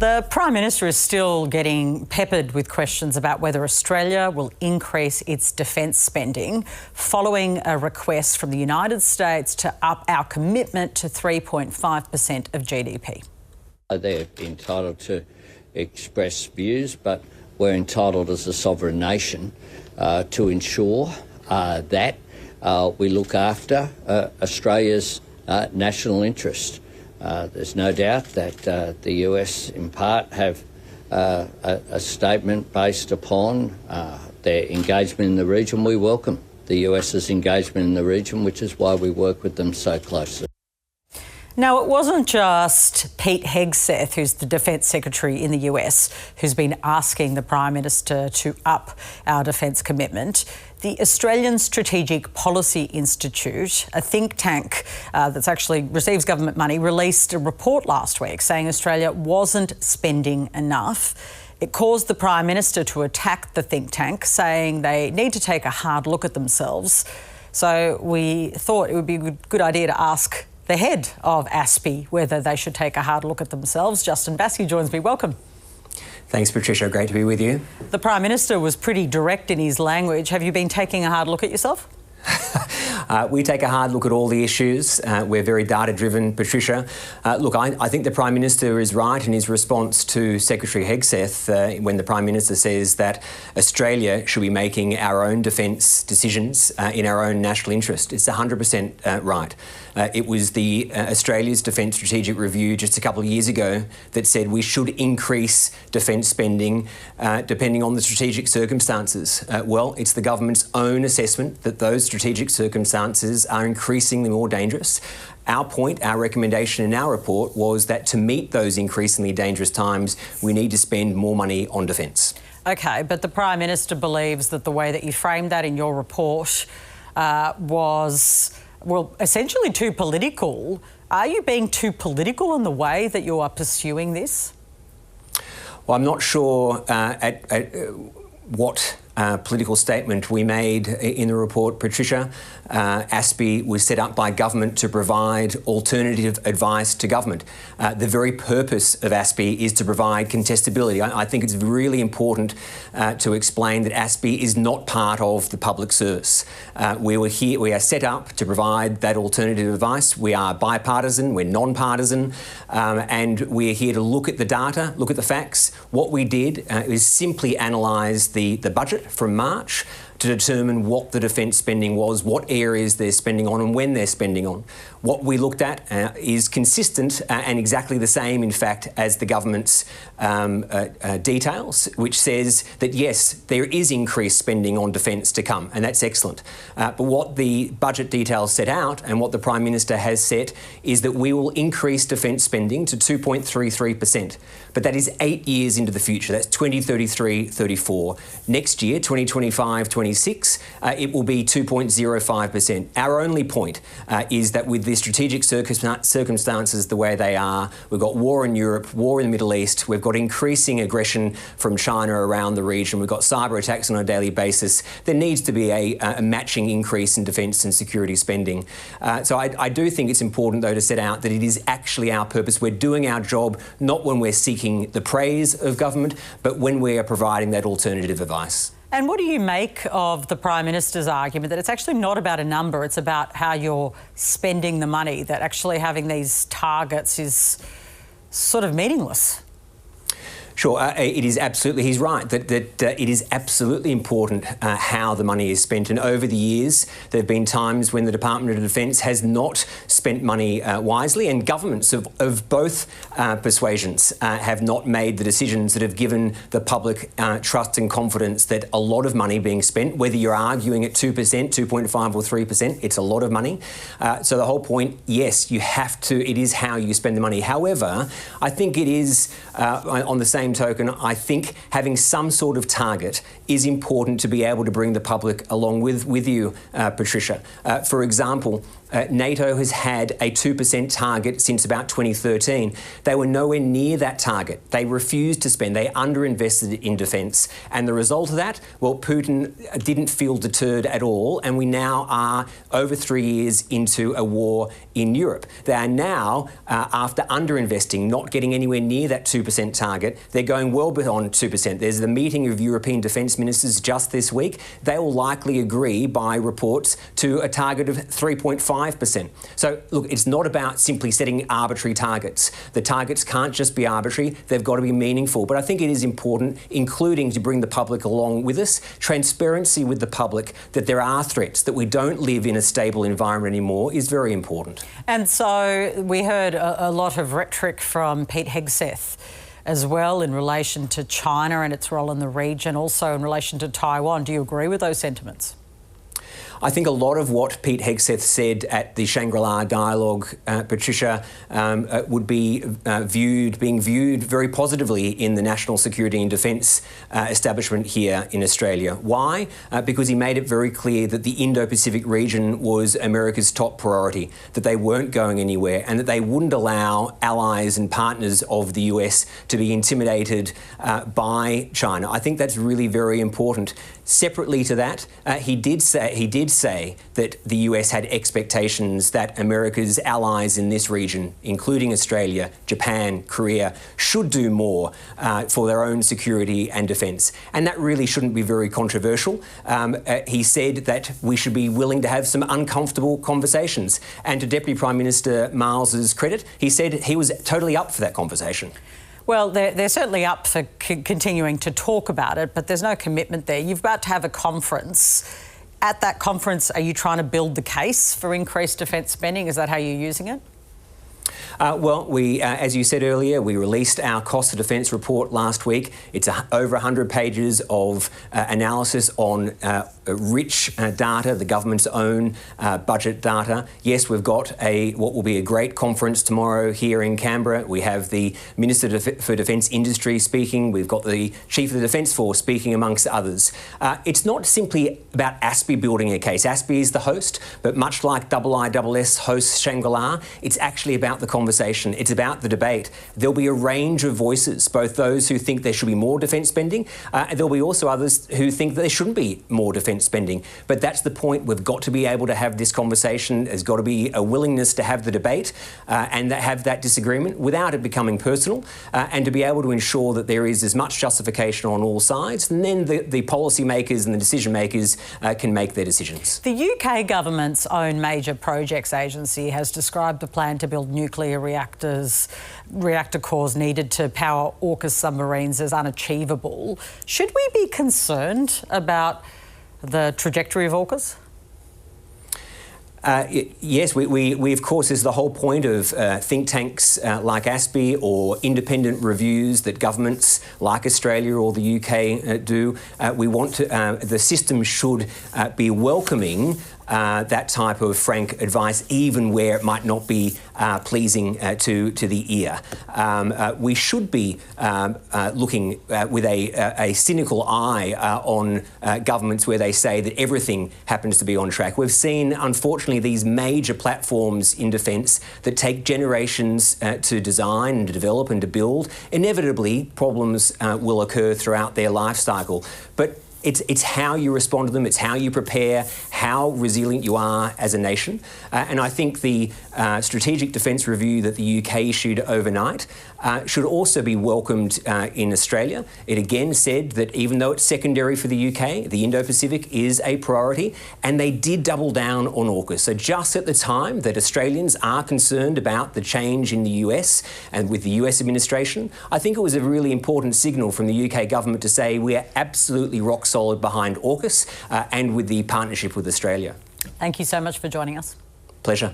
The Prime Minister is still getting peppered with questions about whether Australia will increase its defence spending following a request from the United States to up our commitment to 3.5% of GDP. They're entitled to express views, but we're entitled as a sovereign nation to ensure that we look after Australia's national interest. There's no doubt that the US in part have a statement based upon their engagement in the region. We welcome the US's engagement in the region, which is why we work with them so closely. Now, it wasn't just Pete Hegseth, who's the Defence Secretary in the US, who's been asking the Prime Minister to up our defence commitment. The Australian Strategic Policy Institute, a think tank that's actually receives government money, released a report last week saying Australia wasn't spending enough. It caused the Prime Minister to attack the think tank, saying they need to take a hard look at themselves. So we thought it would be a good idea to ask the head of ASPI whether they should take a hard look at themselves. Justin Bassey joins me. Welcome. Thanks, Patricia. Great to be with you. The Prime Minister was pretty direct in his language. Have you been taking a hard look at yourself? We take a hard look at all the issues. We're very data-driven, Patricia. Look, I think the Prime Minister is right in his response to Secretary Hegseth when the Prime Minister says that Australia should be making our own defence decisions in our own national interest. It's 100% right. It was the Australia's Defence Strategic Review just a couple of years ago that said we should increase defence spending depending on the strategic circumstances. Well, it's the government's own assessment that those strategic circumstances are increasingly more dangerous. Our point, our recommendation in our report was that to meet those increasingly dangerous times, we need to spend more money on defence. OK, but the Prime Minister believes that the way that you framed that in your report was, well, essentially too political. Are you being too political in the way that you are pursuing this? Well, I'm not sure what political statement we made in the report, Patricia. ASPI was set up by government to provide alternative advice to government. The very purpose of ASPI is to provide contestability. I think it's really important to explain that ASPI is not part of the public service. We are set up to provide that alternative advice. We are bipartisan, we're non-partisan, and we're here to look at the data, look at the facts. What we did is simply analyse the budget from March to determine what the defence spending was, what areas they're spending on and when they're spending on. What we looked at is consistent and exactly the same, in fact, as the government's details, which says that, yes, there is increased spending on defence to come, and that's excellent. But what the budget details set out and what the Prime Minister has set is that we will increase defence spending to 2.33%. But that is 8 years into the future. That's 2033-34. Next year, 2025-26, it will be 2.05%. Our only point is that with the strategic circumstances the way they are, we've got war in Europe, war in the Middle East, we've got increasing aggression from China around the region, we've got cyber attacks on a daily basis, there needs to be a matching increase in defence and security spending. So I do think it's important, though, to set out that it is actually our purpose. We're doing our job not when we're seeking the praise of government, but when we are providing that alternative advice. And what do you make of the Prime Minister's argument that it's actually not about a number, it's about how you're spending the money, that actually having these targets is sort of meaningless? Sure, it is absolutely, he's right, that it is absolutely important how the money is spent. And over the years, there have been times when the Department of Defence has not spent money wisely, and governments of both persuasions have not made the decisions that have given the public trust and confidence that a lot of money being spent, whether you're arguing at 2%, 2.5 or 3%, it's a lot of money. So the whole point, yes, you have to, it is how you spend the money. However, I think it is, on the same token, I think having some sort of target is important to be able to bring the public along with you, Patricia. For example, NATO has had a 2% target since about 2013. They were nowhere near that target. They refused to spend. They underinvested in defence. And the result of that, well, Putin didn't feel deterred at all. And we now are over 3 years into a war in Europe. They are now, after underinvesting, not getting anywhere near that 2% target. They're going well beyond 2%. There's the meeting of European defence ministers just this week. They will likely agree, by reports, to a target of 3.5%. So, look, it's not about simply setting arbitrary targets. The targets can't just be arbitrary. They've got to be meaningful. But I think it is important, including to bring the public along with us, transparency with the public that there are threats, that we don't live in a stable environment anymore is very important. And so we heard a lot of rhetoric from Pete Hegseth as well in relation to China and its role in the region, also in relation to Taiwan. Do you agree with those sentiments? I think a lot of what Pete Hegseth said at the Shangri-La dialogue, Patricia, would be being viewed very positively in the national security and defence establishment here in Australia. Why? Because he made it very clear that the Indo-Pacific region was America's top priority, that they weren't going anywhere, and that they wouldn't allow allies and partners of the US to be intimidated by China. I think that's really very important. Separately to that, he did say that the US had expectations that America's allies in this region, including Australia, Japan, Korea, should do more for their own security and defence. And that really shouldn't be very controversial. He said that we should be willing to have some uncomfortable conversations. And to Deputy Prime Minister Miles's credit, he said he was totally up for that conversation. Well, they're certainly up for continuing to talk about it, but there's no commitment there. You've got to have a conference. At that conference, are you trying to build the case for increased defence spending? Is that how you're using it? Well, we, as you said earlier, we released our cost of defence report last week. It's over 100 pages of analysis on rich data, the government's own budget data. Yes, we've got what will be a great conference tomorrow here in Canberra. We have the Minister for Defence Industry speaking. We've got the Chief of the Defence Force speaking, amongst others. It's not simply about ASPI building a case. ASPI is the host, but much like IISS hosts Shangri-La, it's actually about the conversation. It's about the debate. There'll be a range of voices, both those who think there should be more defence spending, and there'll be also others who think that there shouldn't be more defence spending. But that's the point. We've got to be able to have this conversation. There's got to be a willingness to have the debate and have that disagreement without it becoming personal, and to be able to ensure that there is as much justification on all sides, and then the policy makers and the decision makers can make their decisions. The UK government's own major projects agency has described the plan to build nuclear reactor cores needed to power AUKUS submarines as unachievable. Should we be concerned about the trajectory of AUKUS? Yes, we of course, is the whole point of think tanks like ASPI or independent reviews that governments like Australia or the UK do. We want to, the system should be welcoming that type of frank advice, even where it might not be pleasing to the ear. We should be looking with a cynical eye on governments where they say that everything happens to be on track. We've seen, unfortunately, these major platforms in defence that take generations to design and to develop and to build. Inevitably, problems will occur throughout their life cycle. But it's how you respond to them, it's how you prepare, how resilient you are as a nation. And I think the Strategic Defence Review that the UK issued overnight should also be welcomed in Australia. It again said that even though it's secondary for the UK, the Indo-Pacific is a priority, and they did double down on AUKUS. So just at the time that Australians are concerned about the change in the US and with the US administration, I think it was a really important signal from the UK government to say we are absolutely rock solid behind AUKUS and with the partnership with Australia. Thank you so much for joining us. Pleasure.